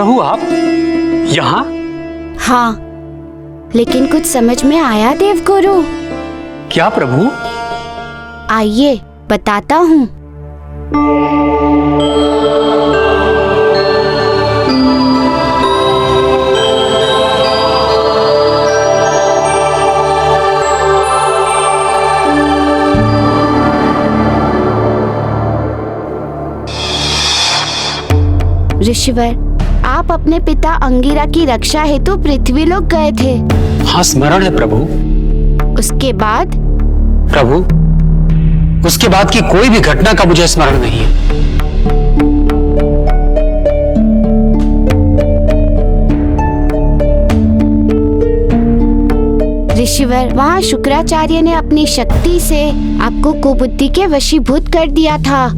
प्रभु आप यहाँ? हाँ, लेकिन कुछ समझ में आया देवगुरु? क्या प्रभु? आइए बताता हूँ। ऋषिवर, आप अपने पिता अंगिरा की रक्षा हेतु पृथ्वी लोक गए थे। हाँ, स्मरण है प्रभु। उसके बाद? प्रभु, उसके बाद की कोई भी घटना का मुझे स्मरण नहीं है। ऋषिवर, वहाँ शुक्राचार्य ने अपनी शक्ति से आपको कुबुद्धि के वशीभूत कर दिया था।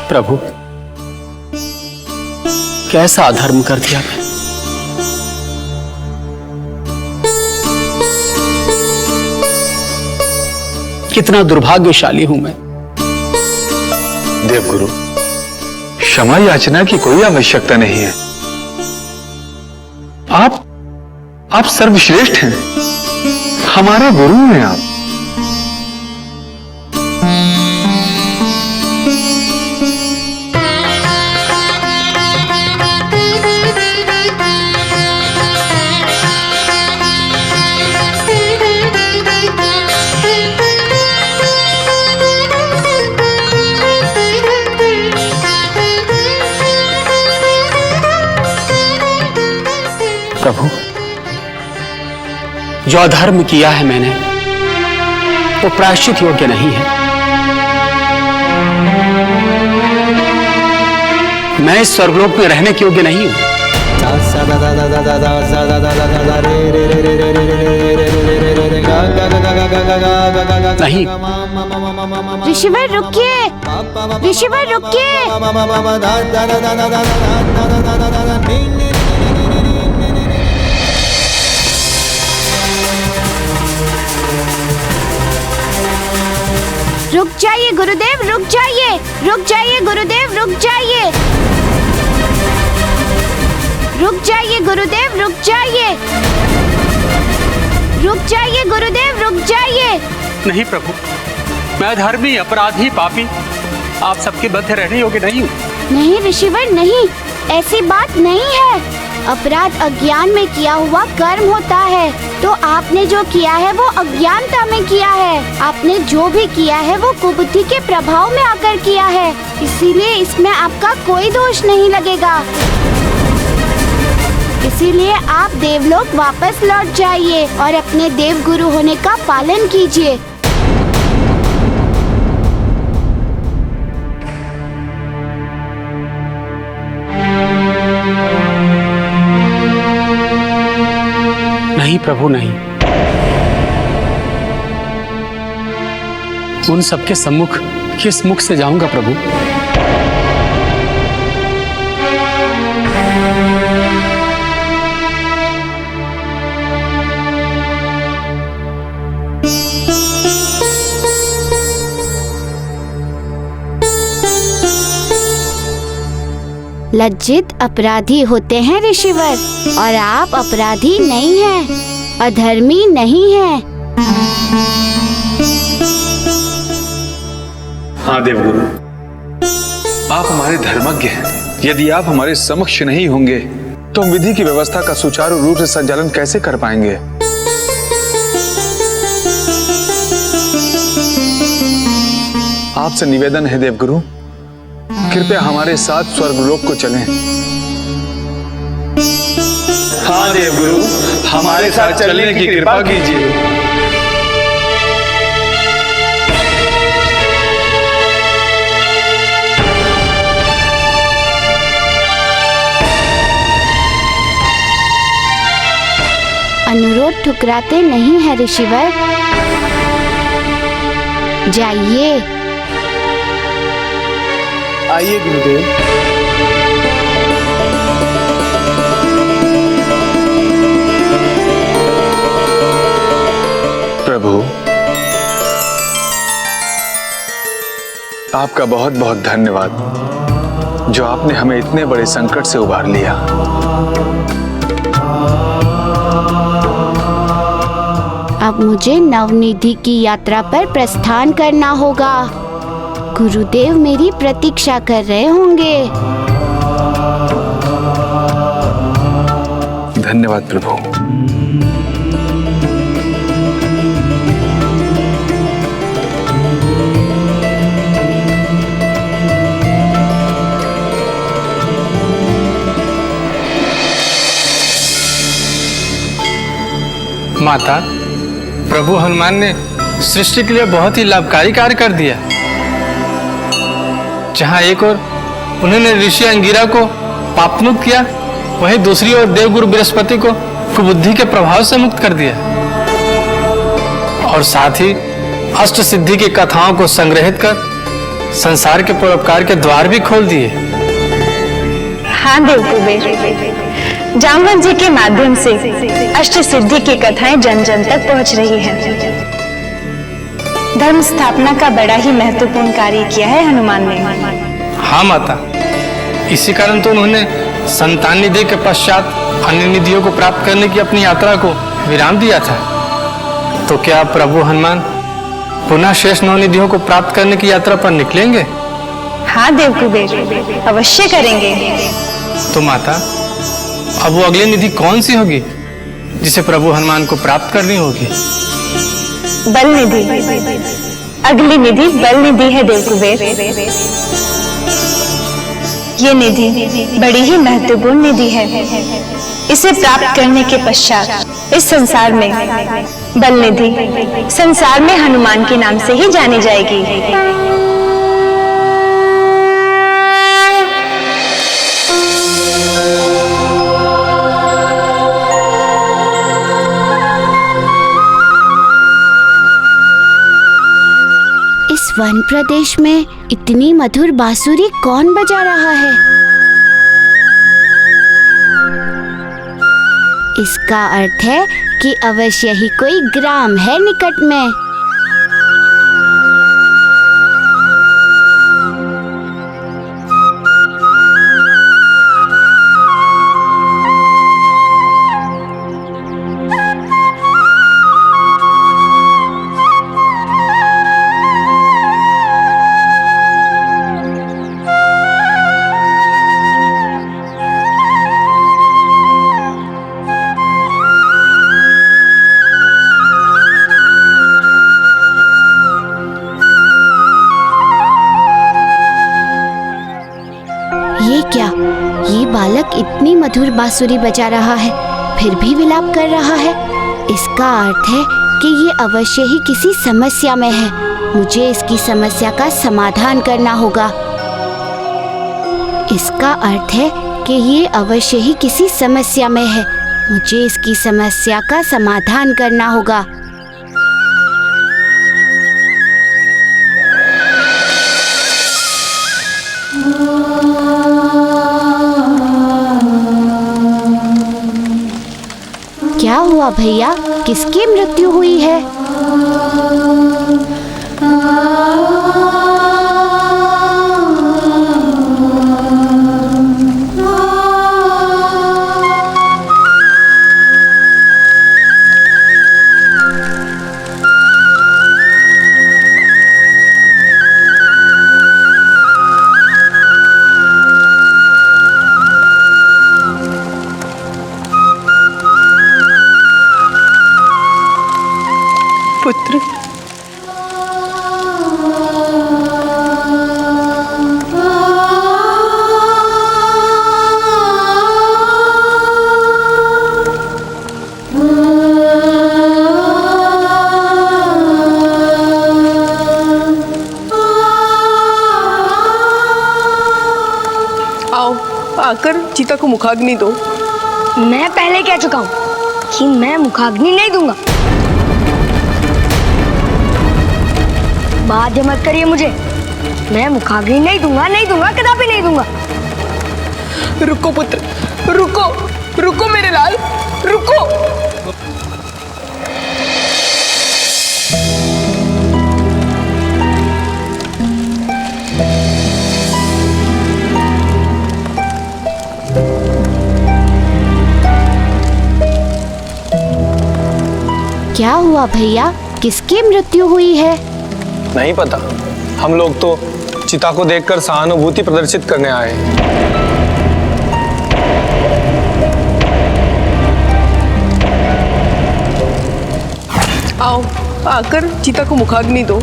प्रभु, कैसा अधर्म कर दिया मैं। कितना दुर्भाग्यशाली हूं मैं। देवगुरु, क्षमा याचना की कोई आवश्यकता नहीं है। आप सर्वश्रेष्ठ हैं, हमारे गुरु हैं आप। प्रभु, जो अधर्म किया है मैंने वो प्रायश्चित योग्य नहीं है। मैं इस स्वर्गलोक में रहने के योग्य नहीं हूं। नहीं। ऋषिवर रुकिए, ऋषिवर रुकिए। रुक जाइए गुरुदेव, रुक जाइए, रुक जाइए गुरुदेव, रुक जाइए, रुक जाइए गुरुदेव, रुक जाइए, रुक जाइए गुरुदेव, रुक जाइए। नहीं प्रभु, मैं अधर्मी, अपराधी, पापी, आप सबके मध्य रहने योग्य नहीं हूँ। नहीं ऋषिवर, नहीं, ऐसी बात नहीं है। अपराध अज्ञान में किया हुआ कर्म होता है, तो आपने जो किया है वो अज्ञानता में किया है। आपने जो भी किया है वो कुबुद्धि के प्रभाव में आकर किया है, इसीलिए इसमें आपका कोई दोष नहीं लगेगा। इसीलिए आप देवलोक वापस लौट जाइए और अपने देव गुरु होने का पालन कीजिए। नहीं प्रभु, नहीं। उन सबके सम्मुख किस मुख से जाऊंगा प्रभु? लज्जित अपराधी होते हैं ऋषिवर, और आप अपराधी नहीं हैं, अधर्मी नहीं हैं। हाँ देवगुरु, आप हमारे धर्मज्ञ हैं। यदि आप हमारे समक्ष नहीं होंगे तो हम विधि की व्यवस्था का सुचारू रूप से संचालन कैसे कर पाएंगे? आपसे निवेदन है देवगुरु, कृपया हमारे साथ स्वर्गलोक को चलें। हाँ देवगुरु, हमारे साथ चलने की कृपा कीजिए। अनुरोध ठुकराते नहीं है ऋषिवर, जाइए। आइए गुरुदेव। प्रभु, आपका बहुत बहुत धन्यवाद जो आपने हमें इतने बड़े संकट से उबार लिया। अब मुझे नवनिधि की यात्रा पर प्रस्थान करना होगा। गुरुदेव मेरी प्रतीक्षा कर रहे होंगे। धन्यवाद प्रभु। माता, प्रभु हनुमान ने सृष्टि के लिए बहुत ही लाभकारी कार्य कर दिया। जहां एक ओर उन्होंने ऋषि अंगिरा को पापमुक्त किया, वहीं दूसरी ओर देवगुरु बृहस्पति को कुबुद्धि के प्रभाव से मुक्त कर दिया, और साथ ही अष्ट सिद्धि की कथाओं को संग्रहित कर संसार के परोपकार के द्वार भी खोल दिए। हाँ देवकुबेर, जामवंत जी के माध्यम से अष्ट सिद्धि की कथाएं जन जन तक पहुंच रही हैं। धर्म स्थापना का बड़ा ही महत्वपूर्ण कार्य किया है हनुमान ने। हाँ माता, इसी कारण तो उन्होंने संतान निधि के पश्चात अन्य निधियों को प्राप्त करने की अपनी यात्रा को विराम दिया था। तो क्या प्रभु हनुमान पुनः शेष 9 निधियों को प्राप्त करने की यात्रा पर निकलेंगे? हाँ देवकुबेर, अवश्य करेंगे। तो माता, अब वो अगली निधि कौन सी होगी जिसे प्रभु हनुमान को प्राप्त करनी होगी? बल निधि। अगली निधि बल निधि है देवकुबेर। ये निधि बड़ी ही महत्वपूर्ण निधि है। इसे प्राप्त करने के पश्चात इस संसार में बल निधि संसार में हनुमान के नाम से ही जानी जाएगी। वन प्रदेश में इतनी मधुर बांसुरी कौन बजा रहा है? इसका अर्थ है कि अवश्य ही कोई ग्राम है निकट में। क्या ये बालक इतनी मधुर बांसुरी बजा रहा है फिर भी विलाप कर रहा है? इसका अर्थ है कि ये अवश्य ही किसी समस्या में है। मुझे इसकी समस्या का समाधान करना होगा। इसका अर्थ है कि ये अवश्य ही किसी समस्या में है। मुझे इसकी समस्या का समाधान करना होगा। क्या हुआ भैया, किसकी मृत्यु हुई है? आओ आकर चिता को मुखाग्नि दो। मैं पहले कह चुका हूँ कि मैं मुखाग्नि नहीं दूंगा। बाध्य मत करिए मुझे। मैं मुखाग्नि नहीं दूंगा, नहीं दूंगा, कदापि नहीं दूंगा। रुको पुत्र, रुको, रुको मेरे लाल, रुको। क्या हुआ भैया, किसकी मृत्यु हुई है? नहीं पता, हम लोग तो चिता को देखकर सहानुभूति प्रदर्शित करने आए हैं। आओ आकर चिता को मुखाग्नि दो।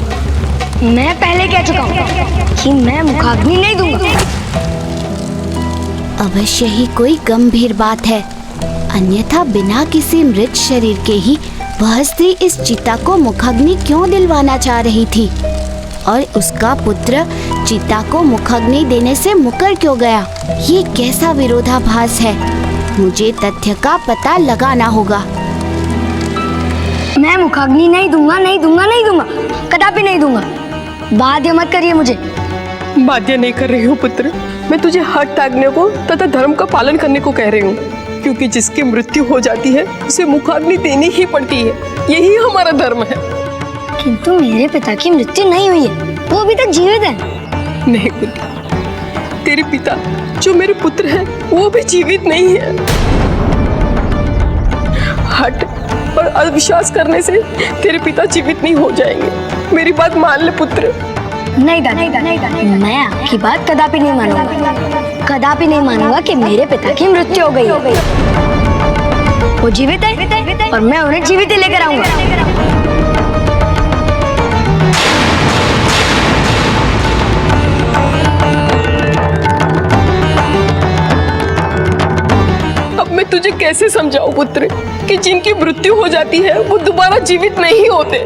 मैं पहले कह चुका हूँ कि मैं मुखाग्नि नहीं दूंगा। अवश्य ही कोई गंभीर बात है, अन्यथा बिना किसी मृत शरीर के ही वह स्त्री इस चिता को मुखाग्नि क्यों दिलवाना चाह रही थी, और उसका पुत्र चिता को मुखाग्नि देने से मुकर क्यों गया? ये कैसा विरोधाभास है? मुझे तथ्य का पता लगाना होगा। मैं मुखाग्नि नहीं दूंगा, नहीं दूंगा, नहीं दूंगा, कदापि नहीं दूंगा। बाध्य मत करिए मुझे। बाध्य नहीं कर रही हूँ पुत्र, मैं तुझे हठ त्यागने को तथा धर्म का पालन करने को कह रही हूँ, क्योंकि जिसकी मृत्यु हो जाती है उसे मुखाग्नि देनी ही पड़ती है। यही हमारा धर्म है। किंतु मेरे पिता की मृत्यु नहीं हुई है, वो अभी तक जीवित है। नहीं पुत्र, तेरे पिता जो मेरे पुत्र हैं वो भी जीवित नहीं है। हठ और अविश्वास करने से तेरे पिता जीवित नहीं हो जाएंगे। मेरी बात मान ले पुत्र। नहीं दादा, मैं आपकी बात कदापि नहीं मानूंगा। कदापि नहीं मानूंगा कि मेरे पिता की मृत्यु हो गई। वो जीवित है और मैं उन्हें जीवित ही लेकर आऊंगा। अब मैं तुझे कैसे समझाऊं पुत्र कि जिनकी मृत्यु हो जाती है वो दोबारा जीवित नहीं होते।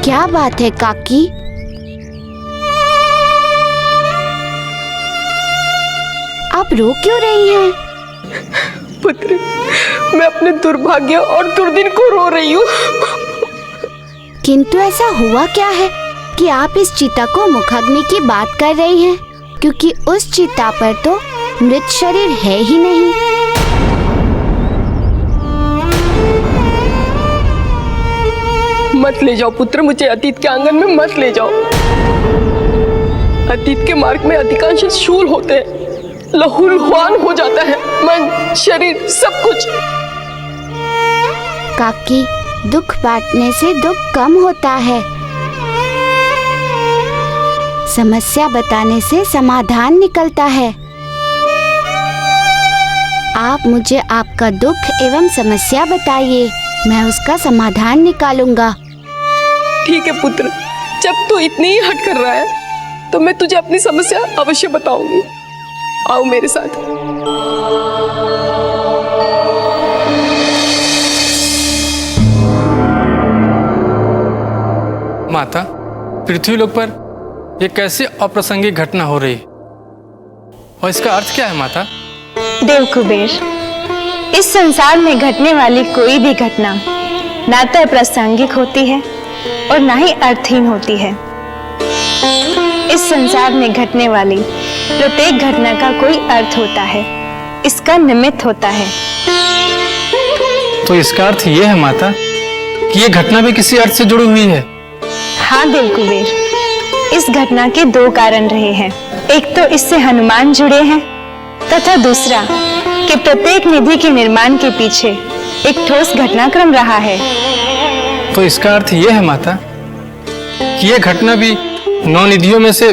क्या बात है काकी? आप रो क्यों रही हैं? पुत्र, मैं अपने दुर्भाग्य और दुर्दिन को रो रही हूँ। किंतु ऐसा हुआ क्या है कि आप इस चिता को मुखाग्नि की बात कर रही हैं? क्योंकि उस चिता पर तो मृत शरीर है ही नहीं। मत ले जाओ पुत्र, मुझे अतीत के आंगन में मत ले जाओ। अतीत के मार्ग में अधिकांश शूल होते हैं, लहूलुहान हो जाता है मन, शरीर, सब कुछ। काकी, दुख बांटने से दुख कम होता है। समस्या बताने से समाधान निकलता है। आप मुझे आपका दुख एवं समस्या बताइए, मैं उसका समाधान निकालूंगा। ठीक है पुत्र, जब तू इतनी ही हट कर रहा है तो मैं तुझे अपनी समस्या अवश्य बताऊंगी। आओ मेरे साथ। माता, पृथ्वीलोक पर यह कैसे अप्रासंगिक घटना हो रही है और इसका अर्थ क्या है माता? देव कुबेर, इस संसार में घटने वाली कोई भी घटना ना तो प्रासंगिक होती है और ना ही अर्थहीन होती है। इस संसार में घटने वाली प्रत्येक घटना का कोई अर्थ होता है, इसका निमित्त होता है। तो इसका अर्थ ये है माता कि ये घटना भी किसी अर्थ से जुड़ी हुई है। हाँ देव कुबेर, इस घटना के दो कारण रहे हैं। एक तो इससे हनुमान जुड़े हैं तथा दूसरा कि प्रत्येक निधि के निर्माण के पीछे एक ठोस घटनाक्रम रहा है। तो इसका अर्थ ये है माता कि यह घटना भी 9 निधियों में से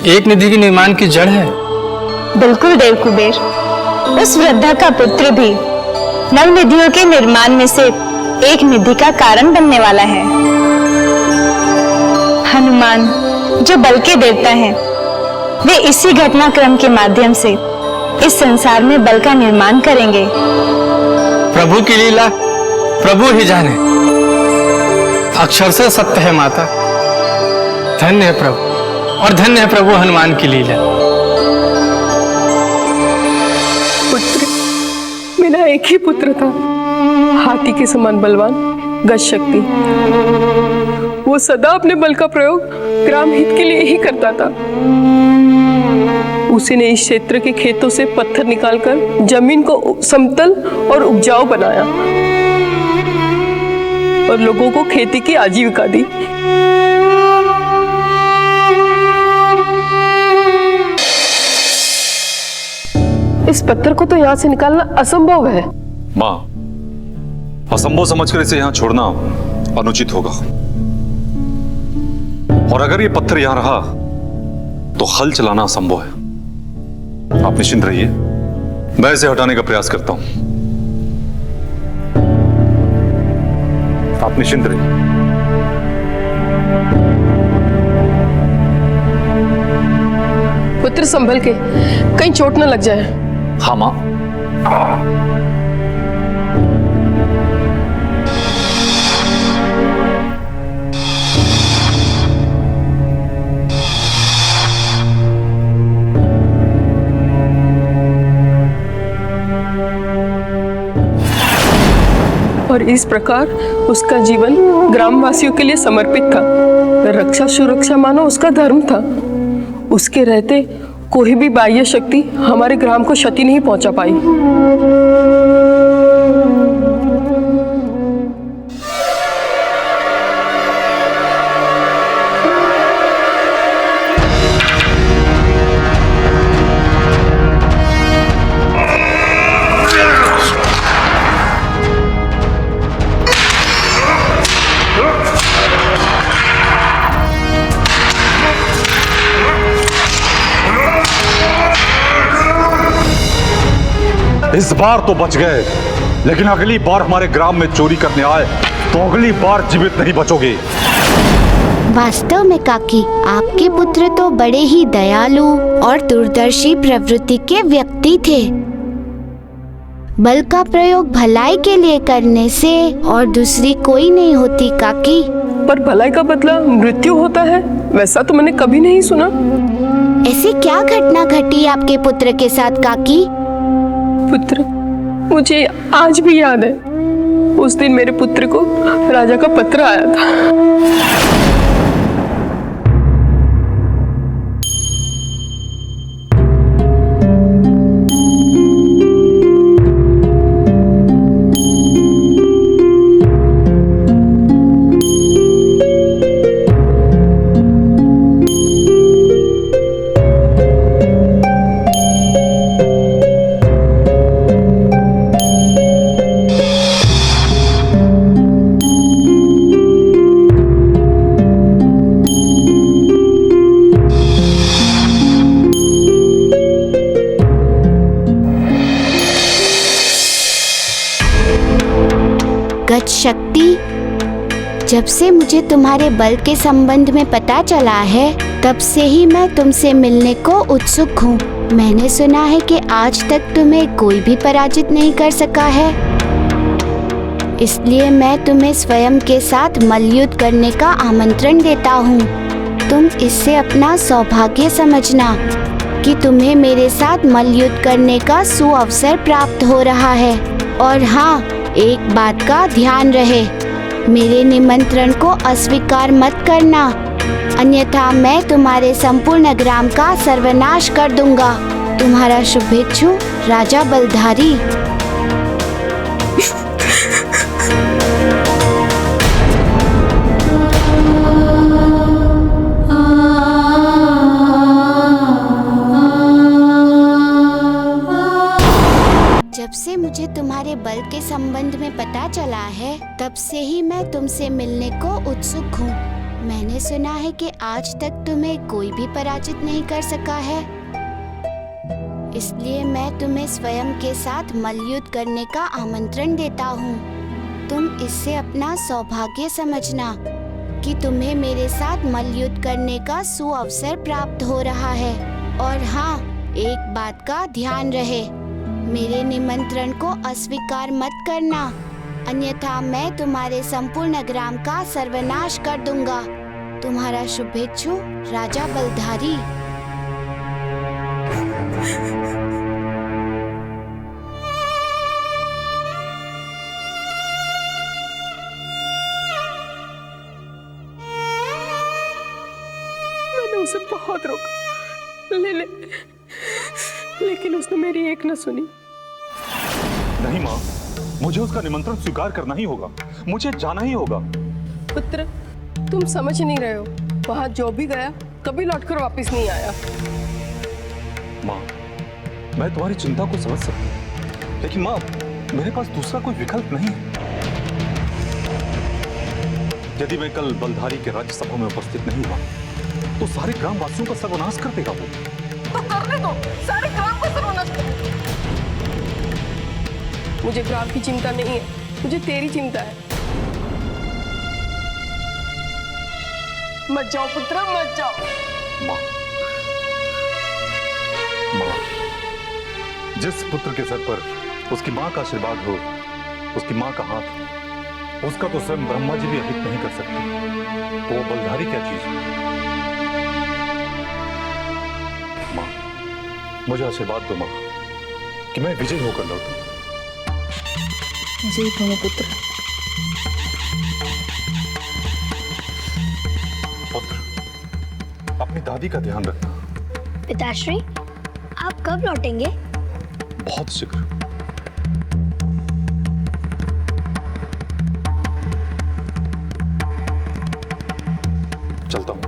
एक निधि के निर्माण की जड़ है। बिल्कुल देव कुबेर, उस वृद्धा का पुत्र भी 9 निधियों के निर्माण में से एक निधि का कारण बनने वाला है। हनुमान जो बल के देवता हैं, वे इसी घटनाक्रम के माध्यम से इस संसार में बल का निर्माण करेंगे। प्रभु की लीला प्रभु ही जाने। अक्षर से सत्य है माता। धन्य है प्रभु और धन्य है प्रभु हनुमान की लीला। पुत्र, मेरा एक ही पुत्र था, हाथी के समान बलवान, गज शक्ति। वो सदा अपने बल का प्रयोग ग्राम हित के लिए ही करता था। उसी ने इस क्षेत्र के खेतों से पत्थर निकालकर जमीन को समतल और उपजाऊ बनाया और लोगों को खेती की आजीविका दी। इस पत्थर को तो यहाँ से निकालना असंभव है। माँ, असंभव समझकर इसे यहाँ छोड़ना अनुचित होगा। और अगर ये पत्थर यहां रहा तो हल चलाना असंभव है। आप निश्चिंत रहिए, मैं इसे हटाने का प्रयास करता हूं। आप निश्चिंत रहिए। पुत्र संभल के, कहीं चोट न लग जाए। हाँ मां। और इस प्रकार उसका जीवन ग्रामवासियों के लिए समर्पित था। रक्षा सुरक्षा मानो उसका धर्म था। उसके रहते कोई भी बाह्य शक्ति हमारे ग्राम को क्षति नहीं पहुंचा पाई। इस बार तो बच गए, लेकिन अगली बार हमारे ग्राम में चोरी करने आए तो अगली बार जीवित नहीं बचोगे। वास्तव में काकी, आपके पुत्र तो बड़े ही दयालु और दूरदर्शी प्रवृत्ति के व्यक्ति थे। बल का प्रयोग भलाई के लिए करने से और दूसरी कोई नहीं होती काकी। पर भलाई का बदला मृत्यु होता है, वैसा तो मैंने कभी नहीं सुना। ऐसी क्या घटना घटी आपके पुत्र के साथ काकी? पुत्र, मुझे आज भी याद है, उस दिन मेरे पुत्र को राजा का पत्र आया था। गज शक्ति, जब से मुझे तुम्हारे बल के संबंध में पता चला है, तब से ही मैं तुमसे मिलने को उत्सुक हूँ। मैंने सुना है कि आज तक तुम्हें कोई भी पराजित नहीं कर सका है, इसलिए मैं तुम्हें स्वयं के साथ मल्लयुद्ध करने का आमंत्रण देता हूँ। तुम इससे अपना सौभाग्य समझना कि तुम्हें मेरे साथ मल्लयुद्ध करने का सुअवसर प्राप्त हो रहा है। और हाँ, एक बात का ध्यान रहे, मेरे निमंत्रण को अस्वीकार मत करना, अन्यथा मैं तुम्हारे संपूर्ण ग्राम का सर्वनाश कर दूंगा। तुम्हारा शुभेच्छु, राजा बलधारी। जब से मुझे तुम्हारे बल के संबंध में पता चला है, तब से ही मैं तुमसे मिलने को उत्सुक हूँ। मैंने सुना है कि आज तक तुम्हें कोई भी पराजित नहीं कर सका है, इसलिए मैं तुम्हें स्वयं के साथ मल्लयुद्ध करने का आमंत्रण देता हूँ। तुम इससे अपना सौभाग्य समझना कि तुम्हें मेरे साथ मल्लयुद्ध करने का सुअवसर प्राप्त हो रहा है। और हाँ, एक बात का ध्यान रहे, मेरे निमंत्रण को अस्वीकार मत करना, अन्यथा मैं तुम्हारे संपूर्ण ग्राम का सर्वनाश कर दूंगा। तुम्हारा शुभेच्छु राजा बलधारी। मैंने उसे बहुत रोका, लेकिन उसने मेरी एक न सुनी। नहीं माँ, मुझे उसका निमंत्रण स्वीकार करना ही होगा, मुझे जाना ही होगा। पुत्र, तुम समझ नहीं रहे हो, वहां जो भी गया कभी लौटकर वापस नहीं आया। माँ, मैं तुम्हारी चिंता को समझ सकता हूँ, लेकिन माँ मेरे पास दूसरा कोई विकल्प नहीं है। यदि मैं कल बलधारी के राज्यसभा में उपस्थित नहीं हुआ तो सारे ग्रामवासियों का सर्वनाश कर देगा वो। तो करने दो, सारे ग्राम को सर्वनाश कर दो। मुझे ग्राम की चिंता नहीं है, मुझे तेरी चिंता है। मत जाओ पुत्र, मत जाओ। माँ, माँ, जिस पुत्र के सर पर उसकी माँ का आशीर्वाद हो, उसकी माँ का हाथ, उसका तो स्वयं ब्रह्मा जी भी अहित नहीं कर सकते, तो वो बलधारी क्या चीज है? माँ, मुझे आशीर्वाद दो माँ कि मैं विजय होकर लौटूं। जी दोनों पुत्र। पुत्र, अपनी दादी का ध्यान रखना। पिताश्री, आप कब लौटेंगे? बहुत शीघ्र। चलता हूं।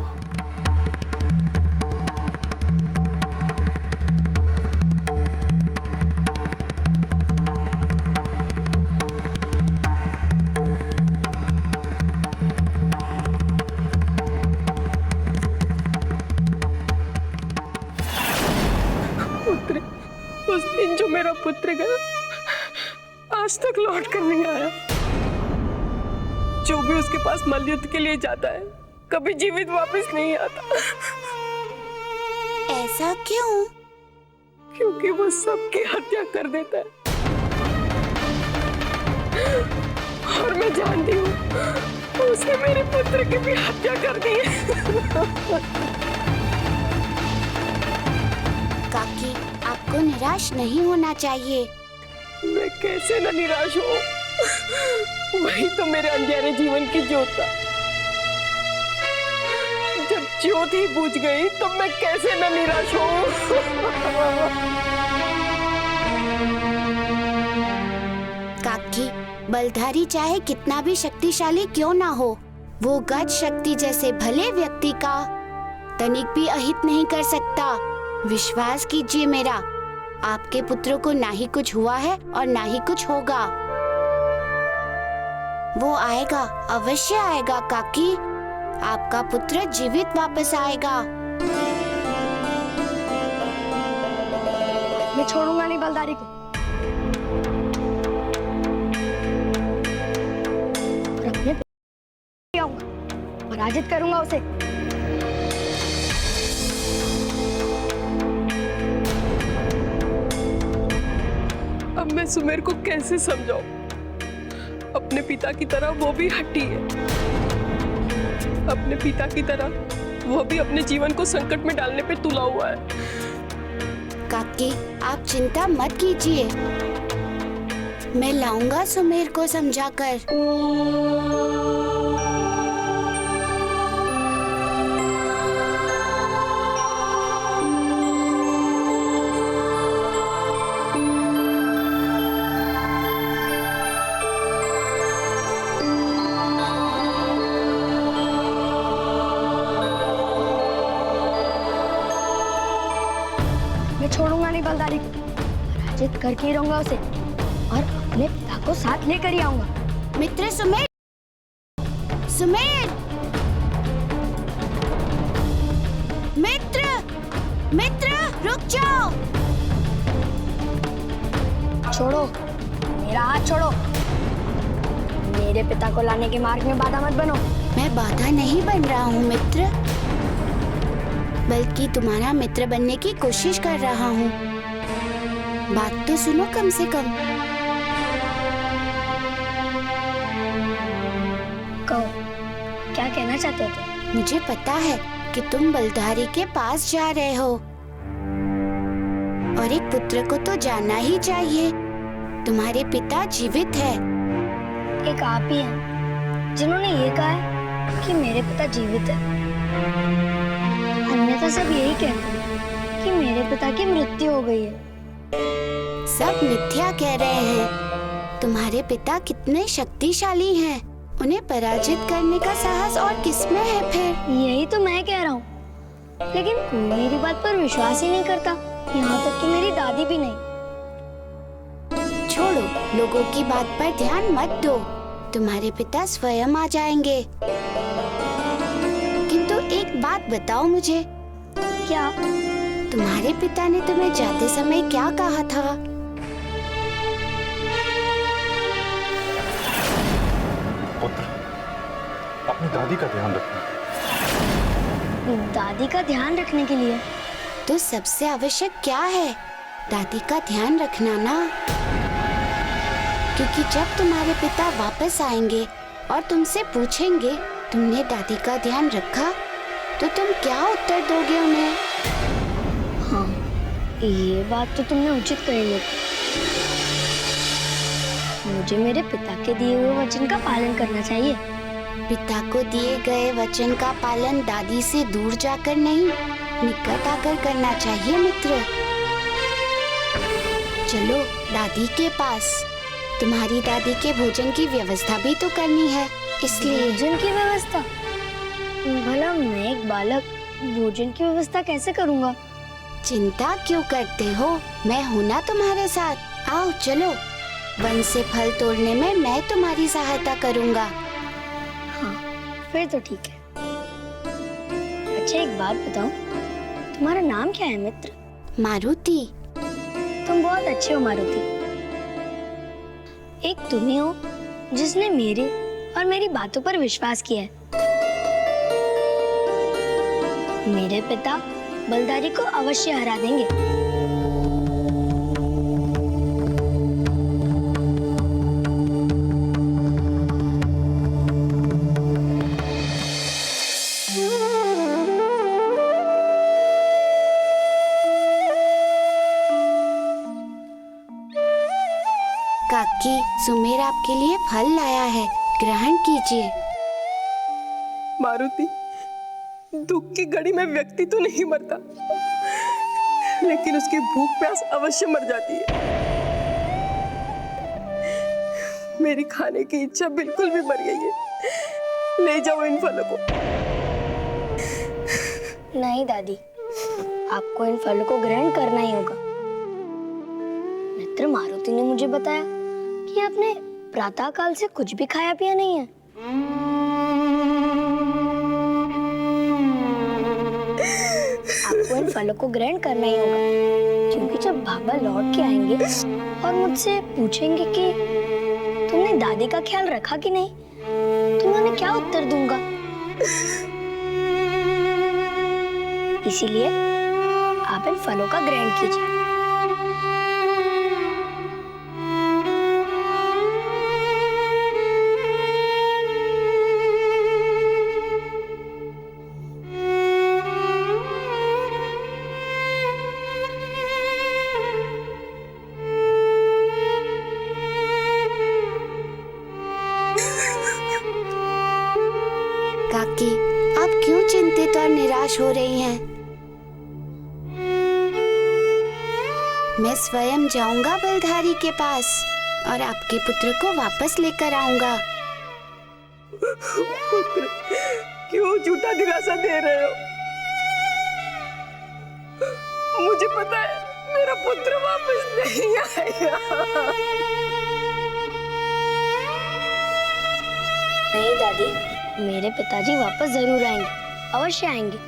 पुत्र, उस दिन जो मेरा पुत्र गया आज तक लौट कर नहीं आया। जो भी उसके पास मल्लयुद्ध के लिए जाता है कभी जीवित वापस नहीं आता। ऐसा क्यों? क्योंकि वो सबकी हत्या कर देता है और मैं जानती हूँ उसने मेरे पुत्र की भी हत्या कर दी है। काकी, आपको निराश नहीं होना चाहिए। मैं कैसे न निराश हूँ, वही तो मेरे अंधेरे जीवन की ज्योत था। जब ज्योत ही बुझ गई तो मैं कैसे न निराश हूँ। काकी, बलधारी चाहे कितना भी शक्तिशाली क्यों ना हो, वो गज शक्ति जैसे भले व्यक्ति का तनिक भी अहित नहीं कर सकता। विश्वास कीजिए मेरा, आपके पुत्र को ना ही कुछ हुआ है और ना ही कुछ होगा। वो आएगा, अवश्य आएगा काकी। आपका पुत्र जीवित वापस आएगा। मैं छोड़ूंगा नहीं बलधारी को। और अपने आऊंगा, पराजित करूंगा उसे। अब मैं सुमेर को कैसे समझाऊं? अपने पिता की तरह वो भी हट्टी है। अपने पिता की तरह वो भी अपने जीवन को संकट में डालने पे तुला हुआ है। काकी, आप चिंता मत कीजिए, मैं लाऊंगा सुमेर को समझाकर। मैं छोड़ूंगा नहीं बलधारी को, पराजित करके ही रहूंगा उसे और अपने पिता को साथ लेकर ही आऊंगा। मित्र सुमेर, सुमेर, मित्र, मित्र, रुक जाओ। छोड़ो, मेरा हाथ छोड़ो। मेरे पिता को लाने के मार्ग में बाधा मत बनो। मैं बाधा नहीं बन रहा हूँ मित्र, बल्कि तुम्हारा मित्र बनने की कोशिश कर रहा हूँ। बात तो सुनो कम से कम। कहना चाहते हो तुम? मुझे पता है कि तुम बलधारी के पास जा रहे हो और एक पुत्र को तो जानना ही चाहिए। तुम्हारे पिता जीवित है। एक आप ही हैं जिन्होंने ये कहा है कि मेरे पिता जीवित है। अन्यथा सब यही कहते हैं कि मेरे पिता की मृत्यु हो गई है। सब मिथ्या कह रहे हैं। तुम्हारे पिता कितने शक्तिशाली हैं। उन्हें पराजित करने का साहस और किसमें है फिर? यही तो मैं कह रहा हूँ, लेकिन कोई मेरी बात पर विश्वास ही नहीं करता, यहाँ तक कि मेरी दादी भी नहीं। छोड़ो, लोगों की बात पर ध्यान मत दो। तुम्हारे पिता स्वयं आ जाएंगे। किंतु एक बात बताओ मुझे। क्या? तुम्हारे पिता ने तुम्हें जाते समय क्या कहा था? पुत्र, अपनी दादी का ध्यान रखना। दादी का ध्यान रखने के लिए तो सबसे आवश्यक क्या है? दादी का ध्यान रखना ना। क्योंकि जब तुम्हारे पिता वापस आएंगे और तुमसे पूछेंगे तुमने दादी का ध्यान रखा, तो तुम क्या उत्तर दोगे उन्हें? हाँ, ये बात तो तुमने उचित कही है। मुझे मेरे पिता के दिए हुए वचन का पालन करना चाहिए। पिता को दिए गए वचन का पालन दादी से दूर जाकर नहीं, निकट आकर करना चाहिए मित्र। चलो दादी के पास। तुम्हारी दादी के भोजन की व्यवस्था भी तो करनी है, इसलिए। भोजन की व्यवस्था? भला मैं एक बालक भोजन की व्यवस्था कैसे करूँगा? चिंता क्यों करते हो? मैं हूँ ना तुम्हारे साथ। आओ चलो, वन से फल तोड़ने में मैं तुम्हारी सहायता करूँगा। हाँ, फिर तो ठीक है। अच्छा एक बात बताओ, तुम्हारा नाम क्या है मित्र? मारुति। तुम बहुत अच्छे हो मारुति। एक तुम ही हो जिसने मेरे और मेरी बातों पर विश्वास किया है। मेरे पिता बलधारी को अवश्य हरा देंगे। काकी, सुमेर आपके लिए फल लाया है, ग्रहण कीजिए। मारुति, दुख की घड़ी में व्यक्ति तो नहीं मरता, लेकिन उसकी भूख प्यास अवश्य मर जाती है। मेरी खाने की इच्छा बिल्कुल भी मर गई है। ले जाओ इन फलों को। नहीं दादी, आपको इन फलों को ग्रहण करना ही होगा। मित्र मारुति ने मुझे बताया कि आपने प्रातः काल से कुछ भी खाया पिया नहीं है। आपको इन फलों को ग्रहण करना ही होगा, क्योंकि जब बाबा लौट के आएंगे और मुझसे पूछेंगे कि तुमने दादी का ख्याल रखा कि नहीं, तो मैं उन्हें क्या उत्तर दूंगा? इसीलिए आप इन फलों का ग्रहण कीजिए। काकी, आप क्यों चिंतित और निराश हो रही हैं? मैं स्वयं जाऊंगा बलधारी के पास और आपके पुत्र को वापस लेकर आऊंगा। पुत्र, क्यों झूठा दिलासा दे रहे हो? मुझे पता है मेरा पुत्र वापस नहीं आएगा। नहीं दादी, मेरे पिताजी वापस जरूर आएंगे, अवश्य आएंगे।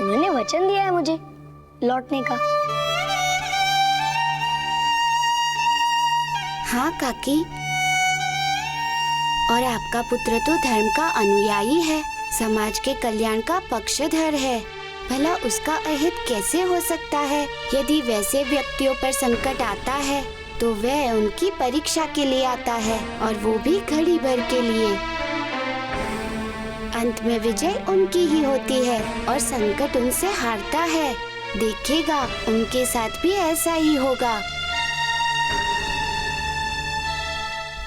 उन्होंने वचन दिया है मुझे लौटने का। हाँ काकी, और आपका पुत्र तो धर्म का अनुयायी है, समाज के कल्याण का पक्षधर है। भला उसका अहित कैसे हो सकता है? यदि वैसे व्यक्तियों पर संकट आता है तो वह उनकी परीक्षा के लिए आता है, और वो भी घड़ी भर के लिए। अंत में विजय उनकी ही होती है और संकट उनसे हारता है। देखिएगा, उनके साथ भी ऐसा ही होगा।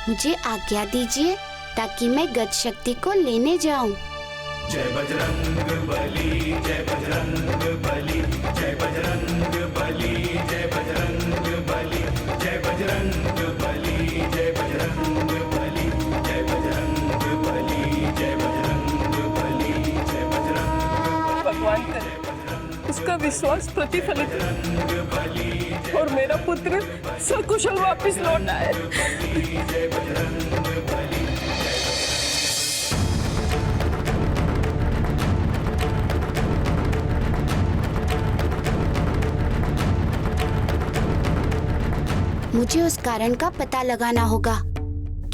मुझे आज्ञा दीजिए ताकि मैं गज शक्ति को लेने जाऊं। जय बजरंग बली, जय बजरंग बली, जय बजरंग बली, जय बजरंग बली, जय बजरंग बली, जय बजरंग बली, जय बजरंग बली, जय बजरंग बली, जय बजरंग। भगवान करे उसका विश्वास प्रतिफलित और मेरा पुत्र सकुशल वापस लौट आए। जय बजरंग बली। मुझे उस कारण का पता लगाना होगा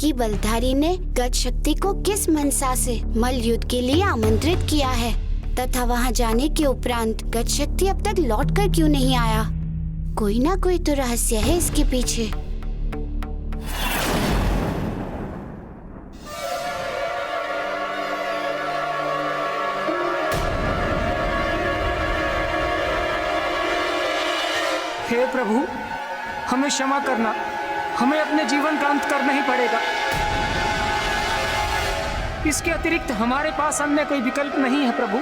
कि बलधारी ने गज शक्ति को किस मनसा से मल्ल युद्ध के लिए आमंत्रित किया है तथा वहां जाने के उपरांत गज शक्ति अब तक लौट कर क्यों नहीं आया। कोई ना कोई तो रहस्य है इसके पीछे। हे प्रभु, हमें क्षमा करना, हमें अपने जीवन का अंत करना ही पड़ेगा। इसके अतिरिक्त हमारे पास अन्य कोई विकल्प नहीं है प्रभु।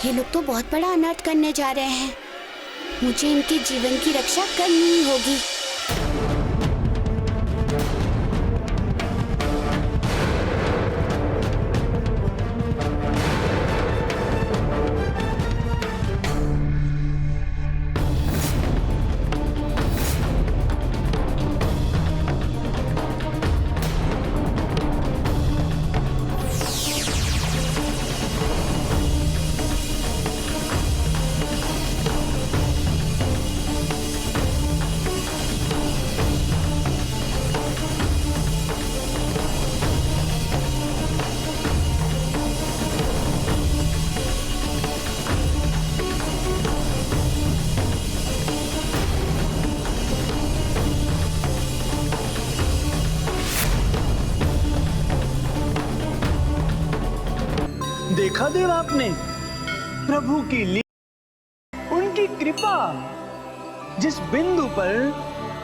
ये लोग तो बहुत बड़ा अनर्थ करने जा रहे हैं। मुझे इनके जीवन की रक्षा करनी ही होगी। देखा देव आपने प्रभु की लीला, उनकी कृपा। जिस बिंदु पर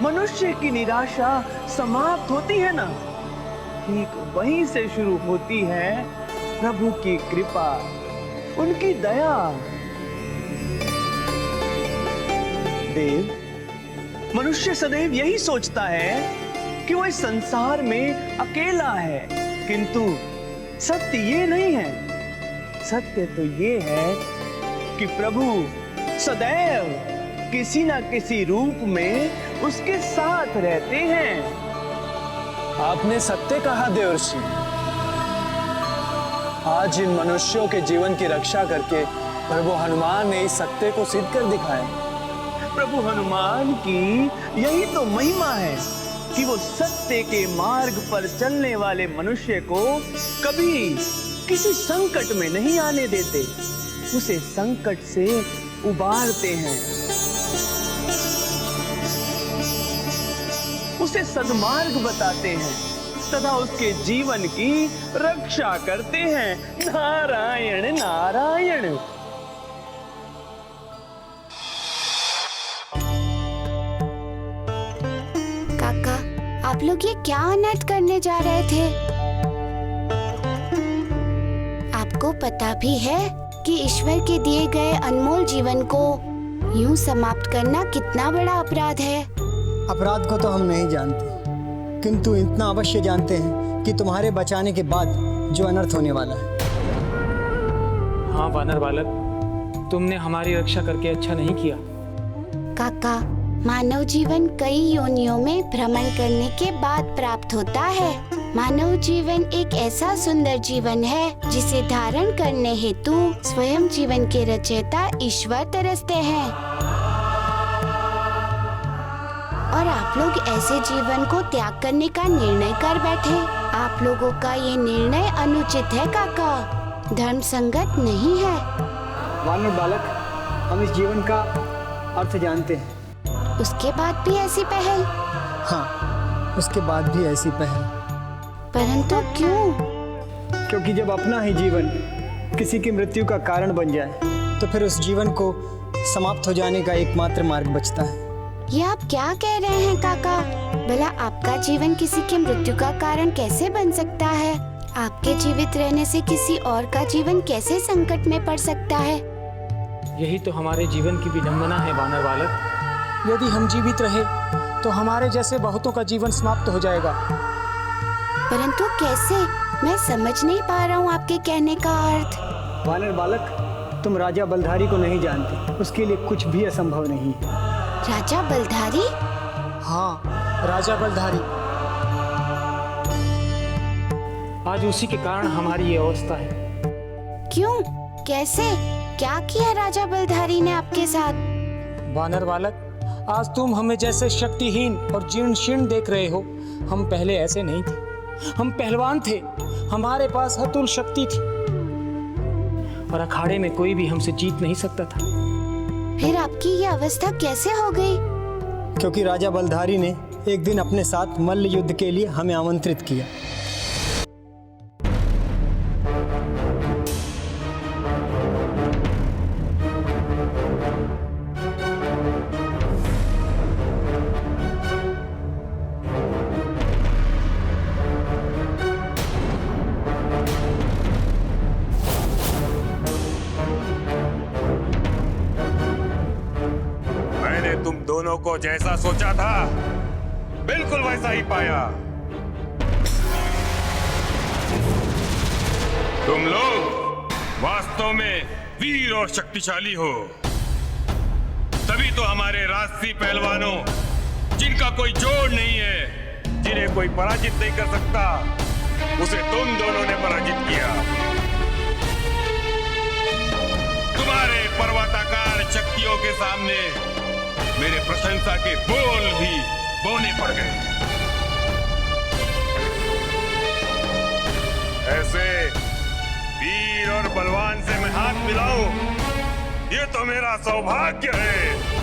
मनुष्य की निराशा समाप्त होती है ना, ठीक वहीं से शुरू होती है प्रभु की कृपा, उनकी दया। देव, मनुष्य सदैव यही सोचता है कि वो इस संसार में अकेला है, किंतु सत्य ये नहीं है। सत्य तो ये है कि प्रभु सदैव किसी ना किसी रूप में उसके साथ रहते हैं। आपने सत्य कहा देवर्षि। आज इन मनुष्यों के जीवन की रक्षा करके प्रभु हनुमान ने इस सत्य को सिद्ध कर दिखाया। प्रभु हनुमान की यही तो महिमा है कि वो सत्य के मार्ग पर चलने वाले मनुष्य को कभी किसी संकट में नहीं आने देते, उसे संकट से उबारते हैं, उसे सद्मार्ग बताते हैं तथा उसके जीवन की रक्षा करते हैं। नारायण नारायण। काका, आप लोग ये क्या अनर्थ करने जा रहे थे? आपको पता भी है कि ईश्वर के दिए गए अनमोल जीवन को यूं समाप्त करना कितना बड़ा अपराध है। अपराध को तो हम नहीं जानते, किंतु इतना अवश्य जानते हैं कि तुम्हारे बचाने के बाद जो अनर्थ होने वाला है। हाँ वानर बालक, तुमने हमारी रक्षा करके अच्छा नहीं किया। काका, मानव जीवन कई योनियों में भ्रमण करने के बाद प्राप्त होता है। मानव जीवन एक ऐसा सुंदर जीवन है जिसे धारण करने हेतु स्वयं जीवन के रचयिता ईश्वर तरसते हैं, और आप लोग ऐसे जीवन को त्याग करने का निर्णय कर बैठे। आप लोगों का ये निर्णय अनुचित है काका, धर्म संगत नहीं है। वानर बालक, हम इस जीवन का अर्थ जानते हैं। उसके बाद भी ऐसी पहल? हाँ, उसके बाद भी ऐसी पहल। परंतु क्यों? क्योंकि जब अपना ही जीवन किसी की मृत्यु का कारण बन जाए तो फिर उस जीवन को समाप्त हो जाने का एकमात्र मार्ग बचता है। ये आप क्या कह रहे हैं काका? भला आपका जीवन किसी की मृत्यु का कारण कैसे बन सकता है? आपके जीवित रहने से किसी और का जीवन कैसे संकट में पड़ सकता है? यही तो हमारे जीवन की विडंबना है वानर बालक। यदि हम जीवित रहे तो हमारे जैसे बहुतों का जीवन समाप्त हो जाएगा। परंतु कैसे? मैं समझ नहीं पा रहा हूँ आपके कहने का अर्थ। वानर बालक, तुम राजा बलधारी को नहीं जानते। उसके लिए कुछ भी असंभव नहीं। राजा बलधारी? हाँ, राजा बलधारी। आज उसी के कारण हमारी ये अवस्था है। क्यों? कैसे? क्या किया राजा बलधारी ने आपके साथ? वानर बालक, आज तुम हमें जैसे शक्तिहीन और जीर्ण शीर्ण देख रहे हो, हम पहले ऐसे नहीं थे। हम पहलवान थे, हमारे पास अतुल शक्ति थी और अखाड़े में कोई भी हमसे जीत नहीं सकता था। फिर आपकी ये अवस्था कैसे हो गई? क्योंकि राजा बलधारी ने एक दिन अपने साथ मल्ल युद्ध के लिए हमें आमंत्रित किया। तुम दोनों को जैसा सोचा था बिल्कुल वैसा ही पाया। तुम लोग वास्तव में वीर और शक्तिशाली हो। तभी तो हमारे राजसी पहलवानों, जिनका कोई जोड़ नहीं है, जिन्हें कोई पराजित नहीं कर सकता, उसे तुम दोनों ने पराजित किया। तुम्हारे पर्वताकार शक्तियों के सामने मेरे प्रशंसा के बोल भी बोने पड़ गए। ऐसे वीर और बलवान से मैं हाथ मिलाऊं, ये तो मेरा सौभाग्य है।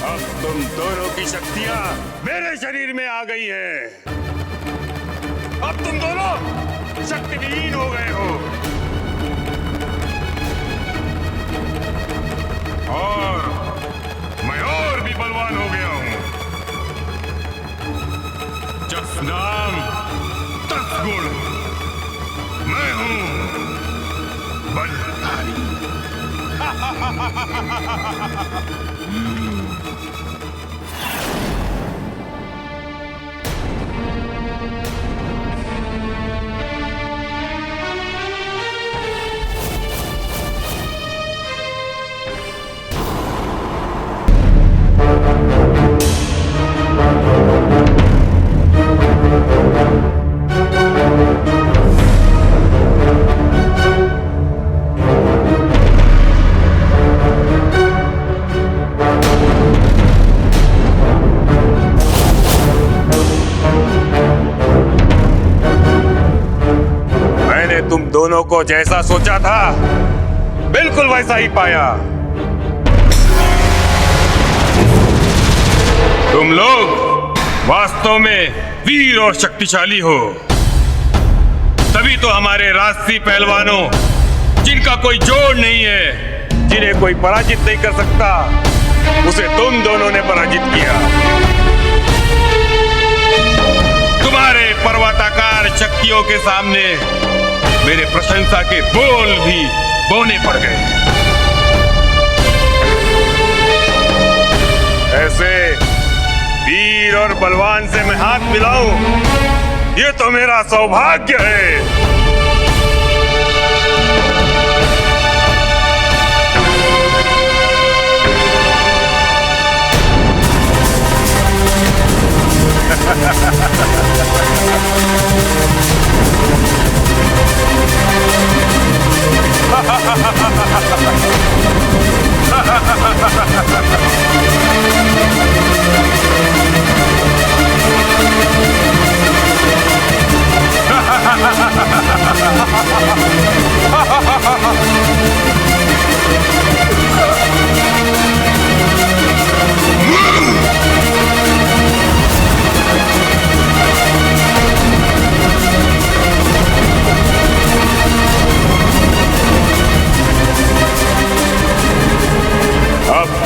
अब तुम दोनों की शक्तियां मेरे शरीर में आ गई हैं। अब तुम दोनों शक्तिहीन हो गए हो और मैं और भी बलवान हो गया हूं। जस नाम तस गुण, मैं हूं बलधारी। तुम दोनों को जैसा सोचा था बिल्कुल वैसा ही पाया। तुम लोग वास्तव में वीर और शक्तिशाली हो। तभी तो हमारे राजसी पहलवानों, जिनका कोई जोड़ नहीं है, जिन्हें कोई पराजित नहीं कर सकता, उसे तुम दोनों ने पराजित किया। तुम्हारे पर्वताकार शक्तियों के सामने मेरे प्रशंसा के बोल भी बोने पड़ गए। ऐसे वीर और बलवान से मैं हाथ मिलाऊं, ये तो मेरा सौभाग्य है।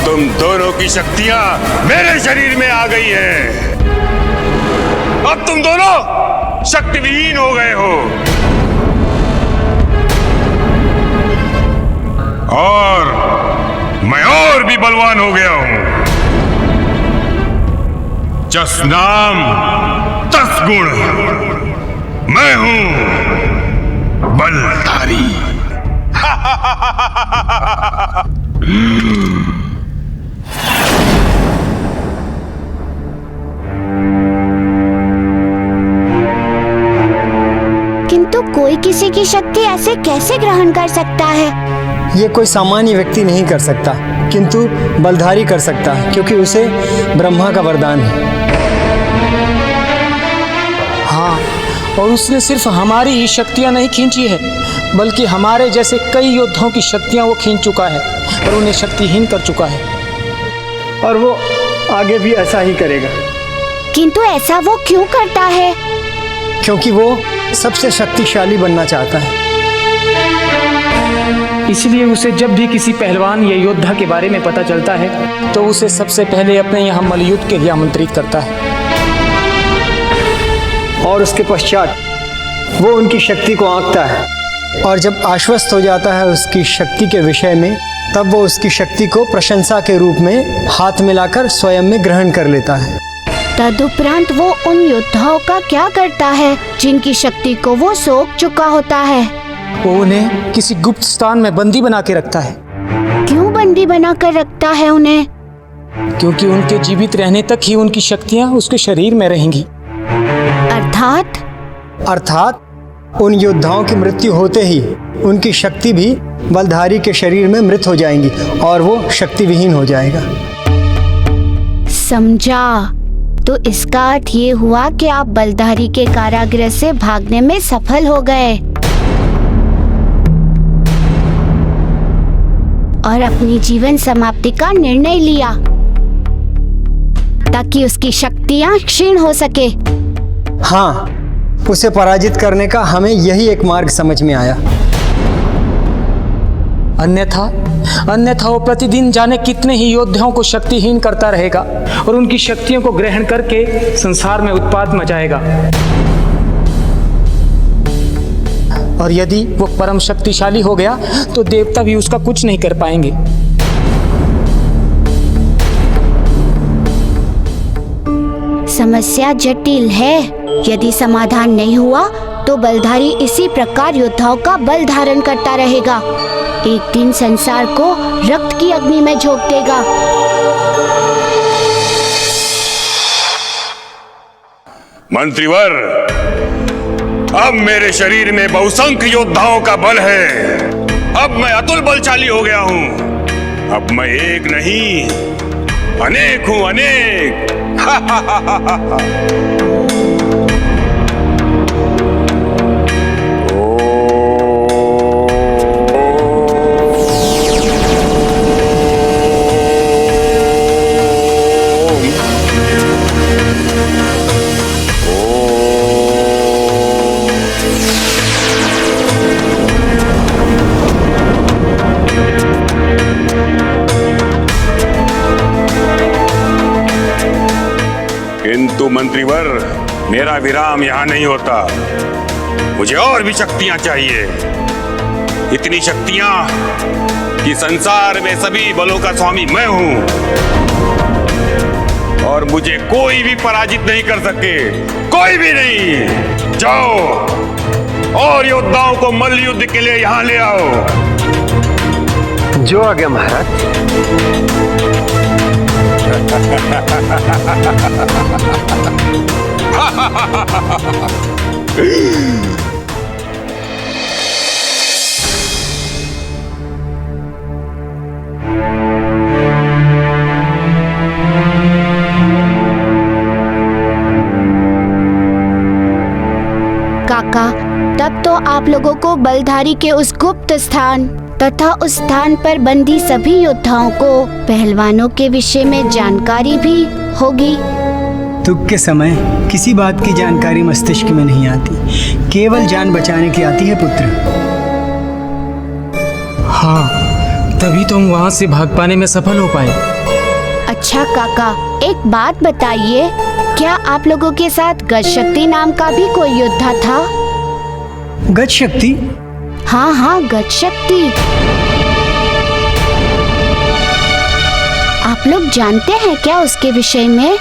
तुम दोनों की शक्तियां मेरे शरीर में आ गई हैं। अब तुम दोनों शक्तिविहीन हो गए हो और मैं और भी बलवान हो गया हूं। जस नाम तस गुण, मैं हूं बलधारी। किंतु कोई किसी की शक्ति ऐसे कैसे ग्रहण कर सकता है? ये कोई सामान्य व्यक्ति नहीं कर सकता, किंतु बलधारी कर सकता है, क्योंकि उसे ब्रह्मा का वरदान है। हाँ, और उसने सिर्फ हमारी ही शक्तियाँ नहीं खींची है, बल्कि हमारे जैसे कई योद्धाओं की शक्तियाँ वो खींच चुका है और उन्हें शक्तिहीन कर चुका है। और वो आगे भी ऐसा ही करेगा। किंतु ऐसा वो क्यों करता है? क्योंकि वो सबसे शक्तिशाली बनना चाहता है। इसलिए उसे जब भी किसी पहलवान या योद्धा के बारे में पता चलता है तो उसे सबसे पहले अपने यहाँ मल्लयुद्ध के लिए आमंत्रित करता है और उसके पश्चात वो उनकी शक्ति को आंकता है, और जब आश्वस्त हो जाता है उसकी शक्ति के विषय में, तब वो उसकी शक्ति को प्रशंसा के रूप में हाथ मिलाकर स्वयं में ग्रहण कर लेता है। तदुपरांत वो उन योद्धाओं का क्या करता है जिनकी शक्ति को वो सोख चुका होता है? वो उन्हें किसी गुप्त स्थान में बंदी बना के रखता है। क्यों बंदी बना कर रखता है उन्हें? क्योंकि उनके जीवित रहने तक ही उनकी शक्तियाँ उसके शरीर में रहेंगी। अर्थात उन योद्धाओं की मृत्यु होते ही उनकी शक्ति भी बलधारी के शरीर में मृत हो जाएंगी और वो शक्तिविहीन हो जाएगा। समझा। तो इसका अर्थ ये हुआ कि आप बलधारी के कारागृह से भागने में सफल हो गए और अपनी जीवन समाप्ति का निर्णय लिया ताकि उसकी शक्तियां क्षीण हो सके। हाँ, उसे पराजित करने का हमें यही एक मार्ग समझ में आया। अन्यथा वो प्रतिदिन जाने कितने ही योद्धाओं को शक्तिहीन करता रहेगा और उनकी शक्तियों को ग्रहण करके संसार में उत्पात मचाएगा। और यदि वो परम शक्तिशाली हो गया तो देवता भी उसका कुछ नहीं कर पाएंगे। समस्या जटिल है। यदि समाधान नहीं हुआ तो बलधारी इसी प्रकार योद्धाओं का बल धारण करता रहेगा। एक दिन संसार को रक्त की अग्नि में झोंक देगा। मंत्रीवर, अब मेरे शरीर में बहुसंख्य योद्धाओं का बल है। अब मैं अतुल बलशाली हो गया हूं। अब मैं एक नहीं, अनेक हूं, अनेक। किंतु मंत्रीवर, मेरा विराम यहां नहीं होता। मुझे और भी शक्तियां चाहिए। इतनी शक्तियां कि संसार में सभी बलों का स्वामी मैं हूं। और मुझे कोई भी पराजित नहीं कर सके, कोई भी नहीं। जाओ और योद्धाओं को मल्ल युद्ध के लिए यहां ले आओ। जो आ गया महाराज। काका, तब तो आप लोगों को बलधारी के उस गुप्त स्थान तथा उस स्थान पर बंदी सभी योद्धाओं को पहलवानों के विषय में जानकारी भी होगी। दुख के समय किसी बात की जानकारी मस्तिष्क में नहीं आती, केवल जान बचाने की आती है पुत्र। हाँ, तभी तो हम वहाँ से भाग पाने में सफल हो पाए। अच्छा काका, एक बात बताइए, क्या आप लोगों के साथ गजशक्ति नाम का भी कोई योद्धा था? गजशक्ति? हाँ हाँ, गजशक्ति। आप लोग जानते हैं क्या उसके विषय में?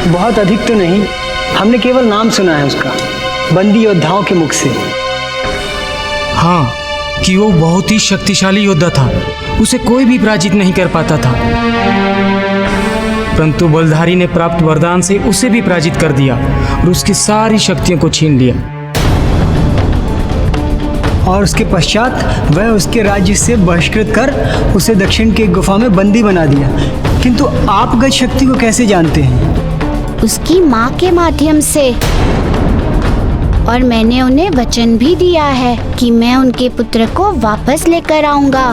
बहुत अधिक तो नहीं, हमने केवल नाम सुना है उसका, बंदी योद्धाओं के मुख से। हाँ, कि वो बहुत ही शक्तिशाली योद्धा था, उसे कोई भी पराजित नहीं कर पाता था। परंतु बलधारी ने प्राप्त वरदान से उसे भी पराजित कर दिया और उसकी सारी शक्तियों को छीन लिया। और उसके पश्चात वह उसके राज्य से बहिष्कृत कर उसे दक्षिण की एक गुफा में बंदी बना दिया। किंतु आप गजशक्ति को कैसे जानते हैं? उसकी माँ के माध्यम से, और मैंने उन्हें वचन भी दिया है कि मैं उनके पुत्र को वापस लेकर आऊंगा।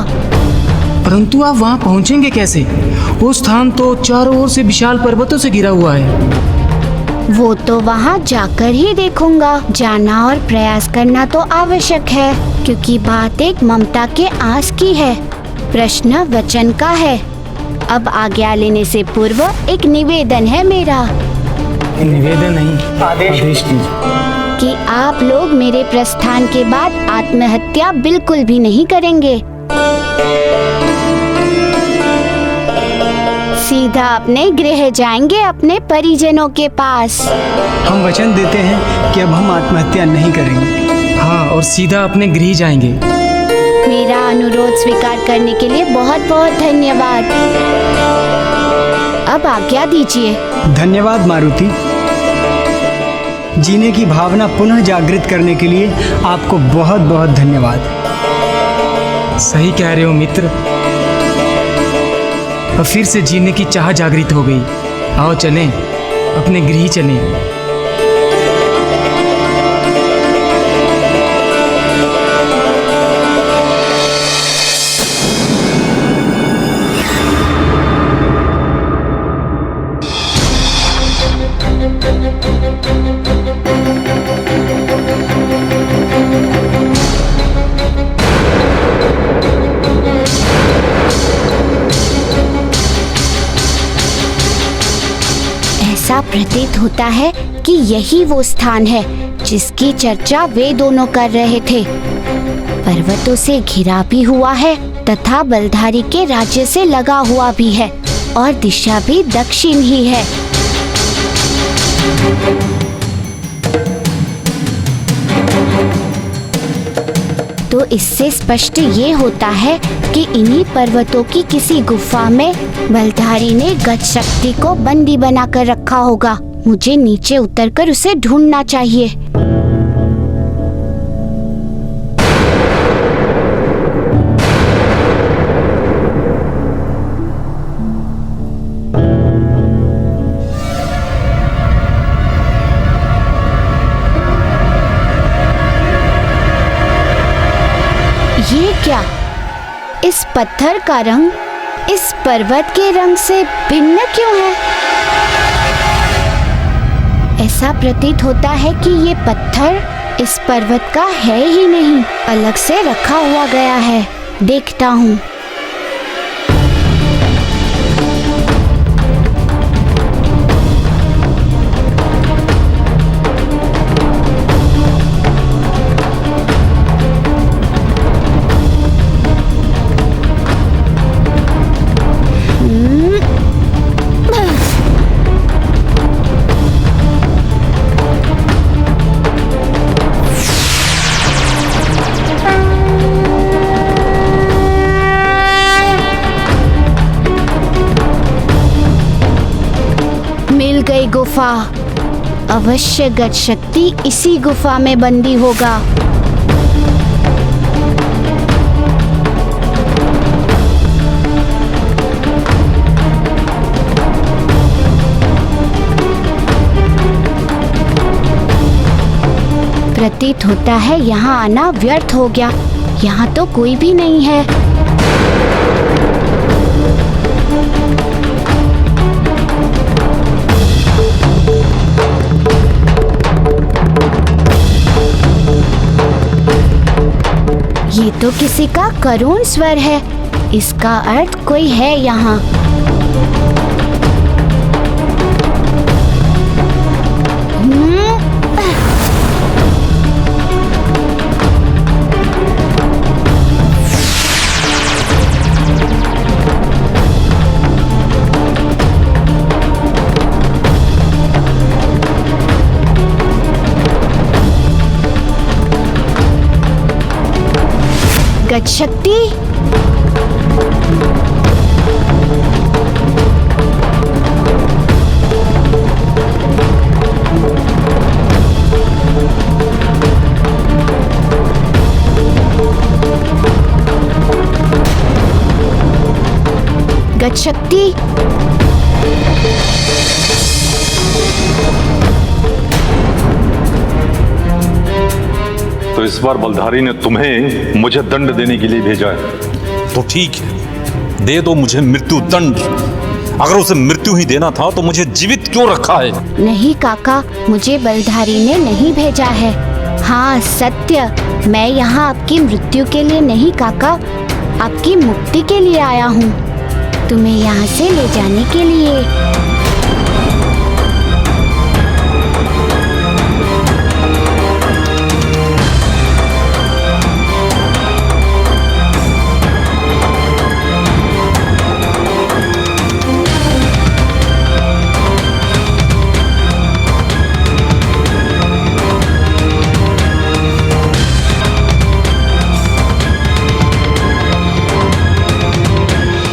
परंतु आप वहाँ पहुँचेंगे कैसे? वो स्थान तो चारों ओर से विशाल पर्वतों से घिरा हुआ है। वो तो वहाँ जाकर ही देखूंगा। जाना और प्रयास करना तो आवश्यक है, क्योंकि बात एक ममता के आस की है, प्रश्न वचन का है। अब आज्ञा लेने से पूर्व एक निवेदन है मेरा। निवेदन नहीं, आदेश कीजिए कि आप लोग मेरे प्रस्थान के बाद आत्महत्या बिल्कुल भी नहीं करेंगे। सीधा अपने गृह जाएंगे, अपने परिजनों के पास। हम वचन देते हैं कि अब हम आत्महत्या नहीं करेंगे। हाँ, और सीधा अपने गृह जाएंगे। मेरा अनुरोध स्वीकार करने के लिए बहुत बहुत धन्यवाद। अब आज्ञा दीजिए। धन्यवाद मारुति। जीने की भावना पुनः जागृत करने के लिए आपको बहुत बहुत धन्यवाद। सही कह रहे हो मित्र, और फिर से जीने की चाह जागृत हो गई। आओ चलें, अपने गृह चलें। ऐसा प्रतीत होता है कि यही वो स्थान है जिसकी चर्चा वे दोनों कर रहे थे। पर्वतों से घिरा भी हुआ है तथा बलधारी के राज्य से लगा हुआ भी है, और दिशा भी दक्षिण ही है। तो इससे स्पष्ट ये होता है कि इन्हीं पर्वतों की किसी गुफा में बलधारी ने गजशक्ति को बंदी बनाकर रखा होगा। मुझे नीचे उतरकर उसे ढूंढना चाहिए। ये क्या? इस पत्थर का रंग इस पर्वत के रंग से भिन्न क्यों है? ऐसा प्रतीत होता है कि ये पत्थर इस पर्वत का है ही नहीं, अलग से रखा हुआ गया है। देखता हूँ। गुफा। अवश्य गज शक्ति इसी गुफा में बंदी होगा। प्रतीत होता है यहाँ आना व्यर्थ हो गया। यहाँ तो कोई भी नहीं है। ये तो किसी का करुण स्वर है। इसका अर्थ कोई है यहाँ। गज शक्ति, गज शक्ति। तो इस बार बलधारी ने तुम्हें मुझे दंड देने के लिए भेजा है। तो ठीक है, दे दो मुझे मृत्यु दंड। अगर उसे मृत्यु ही देना था तो मुझे जीवित क्यों रखा है? नहीं काका, मुझे बलधारी ने नहीं भेजा है। हाँ सत्य, मैं यहाँ आपकी मृत्यु के लिए नहीं काका, आपकी मुक्ति के लिए आया हूँ। तुम्हें यहाँ से ले जाने के लिए।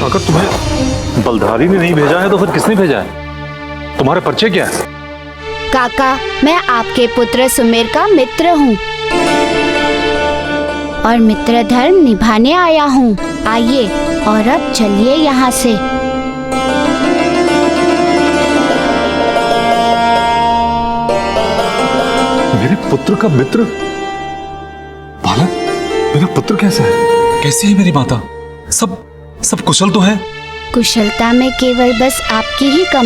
अगर तुम्हें बलधारी ने नहीं भेजा है तो फिर किसने भेजा है? तुम्हारा परिचय क्या है? काका, मैं आपके पुत्र सुमेर का मित्र हूँ और मित्र धर्म निभाने आया हूँ। आइए और अब चलिए यहाँ से। मेरे पुत्र का मित्र? बालक, मेरा पुत्र कैसा है? कैसी है मेरी माता? सब कुशल तो है? कुशलता में केवल बस आपकी ही कमी।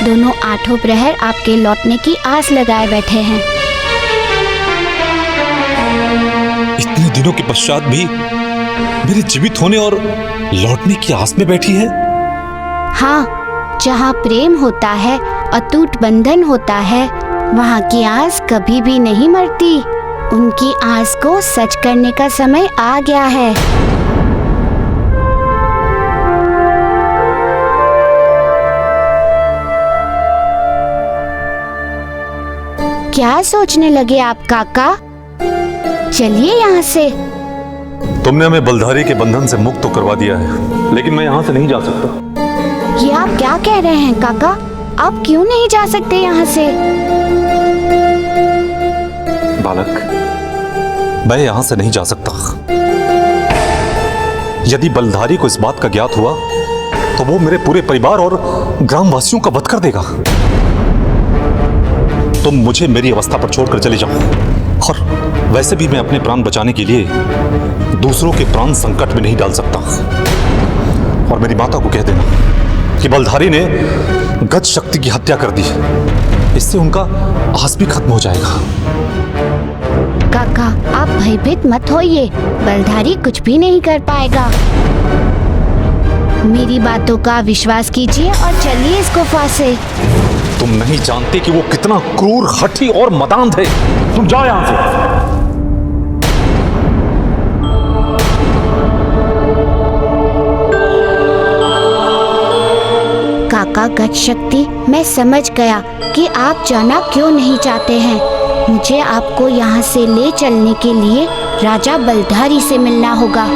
दोनों आठों प्रहर आपके लौटने की आस लगाए बैठे हैं। इतने दिनों के पश्चात भी मेरे जीवित होने और लौटने की आस में बैठी है? हाँ, जहाँ प्रेम होता है, अटूट बंधन होता है, वहाँ की आस कभी भी नहीं मरती। उनकी आस को सच करने का समय आ गया है। क्या सोचने लगे आप काका? चलिए यहाँ से। तुमने हमें बलधारी के बंधन से मुक्त तो करवा दिया है, लेकिन मैं यहाँ से नहीं जा सकता। ये आप क्या कह रहे हैं काका? आप क्यों नहीं जा सकते यहाँ से? बालक, मैं यहाँ से नहीं जा सकता। यदि बलधारी को इस बात का ज्ञात हुआ तो वो मेरे पूरे परिवार और ग्रामवासियों का वध कर देगा। तुम मुझे मेरी अवस्था पर छोड़कर चले जाओ। और वैसे भी मैं अपने प्राण बचाने के लिए दूसरों के प्राण संकट में नहीं डाल सकता। और मेरी माता को कह देना कि बलधारी ने गज शक्ति की हत्या कर दी। इससे उनका आस भी खत्म हो जाएगा। काका, आप भयभीत मत होइए। बलधारी कुछ भी नहीं कर पाएगा। मेरी बातों का विश्वास कीजिए और चलिए इस गुफा से। तुम नहीं जानते कि वो कितना क्रूर, हठी और मदांध है। तुम जाओ यहां से। काका गज शक्ति, मैं समझ गया कि आप जाना क्यों नहीं चाहते हैं। मुझे आपको यहाँ से ले चलने के लिए राजा बलधारी से मिलना होगा।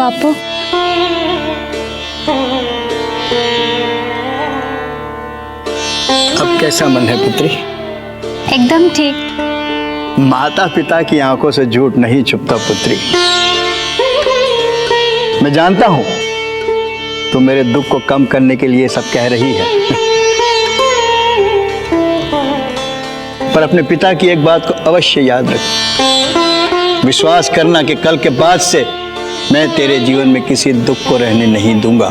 बापू। अब कैसा मन है पुत्री? एकदम ठीक। माता पिता की आंखों से झूठ नहीं छुपता पुत्री। मैं जानता हूं तो मेरे दुख को कम करने के लिए सब कह रही है, पर अपने पिता की एक बात को अवश्य याद रख। विश्वास करना कि कल के बाद से मैं तेरे जीवन में किसी दुख को रहने नहीं दूंगा।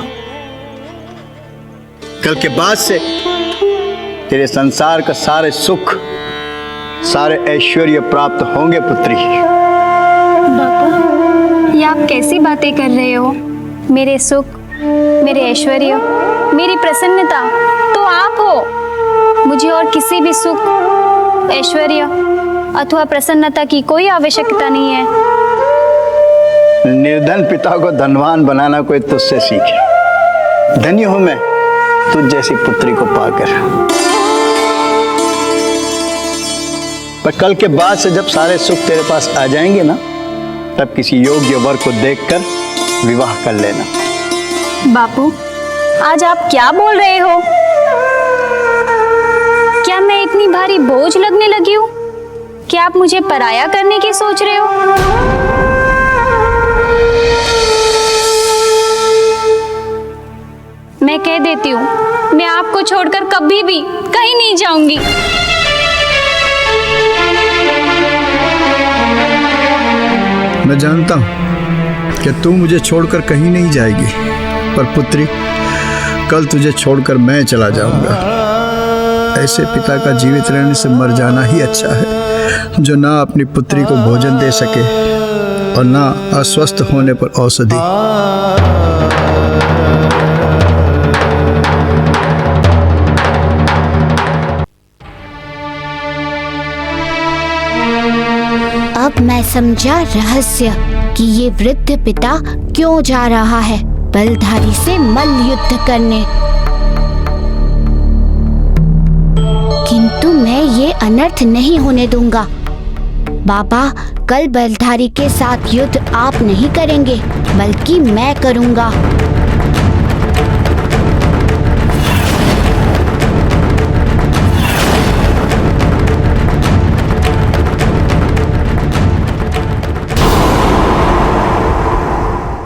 कल के बाद से तेरे संसार का सारे सुख, सारे ऐश्वर्य प्राप्त होंगे पुत्री। बापू, ये आप कैसी बातें कर रहे हो? मेरे सुख, मेरे ऐश्वर्य, मेरी प्रसन्नता तो आप हो। मुझे और किसी भी सुख, ऐश्वर्य अथवा प्रसन्नता की कोई आवश्यकता नहीं है। निर्धन पिता को धनवान बनाना कोई तुझसे सीखे। धन्य हूं मैं तुझ जैसी पुत्री को पाकर। पर कल के बाद से जब सारे सुख तेरे पास आ जाएंगे ना, तब किसी योग्य वर को देखकर विवाह कर लेना। बापू, आज आप क्या बोल रहे हो? क्या मैं इतनी भारी बोझ लगने लगी हूँ? क्या आप मुझे पराया करने की सोच रहे हो? मैं कह देती हूँ, मैं आपको छोड़कर कभी भी कहीं नहीं जाऊंगी। मैं जानता हूं कि तू मुझे छोड़कर कहीं नहीं जाएगी, पर पुत्री कल तुझे छोड़कर मैं चला जाऊंगा। ऐसे पिता का जीवित रहने से मर जाना ही अच्छा है, जो ना अपनी पुत्री को भोजन दे सके और ना अस्वस्थ होने पर औषधि। अब मैं समझा रहस्य कि ये वृद्ध पिता क्यों जा रहा है बलधारी से मल्ल युद्ध करने। किंतु मैं ये अनर्थ नहीं होने दूंगा। बाबा, कल बलधारी के साथ युद्ध आप नहीं करेंगे, बल्कि मैं करूंगा।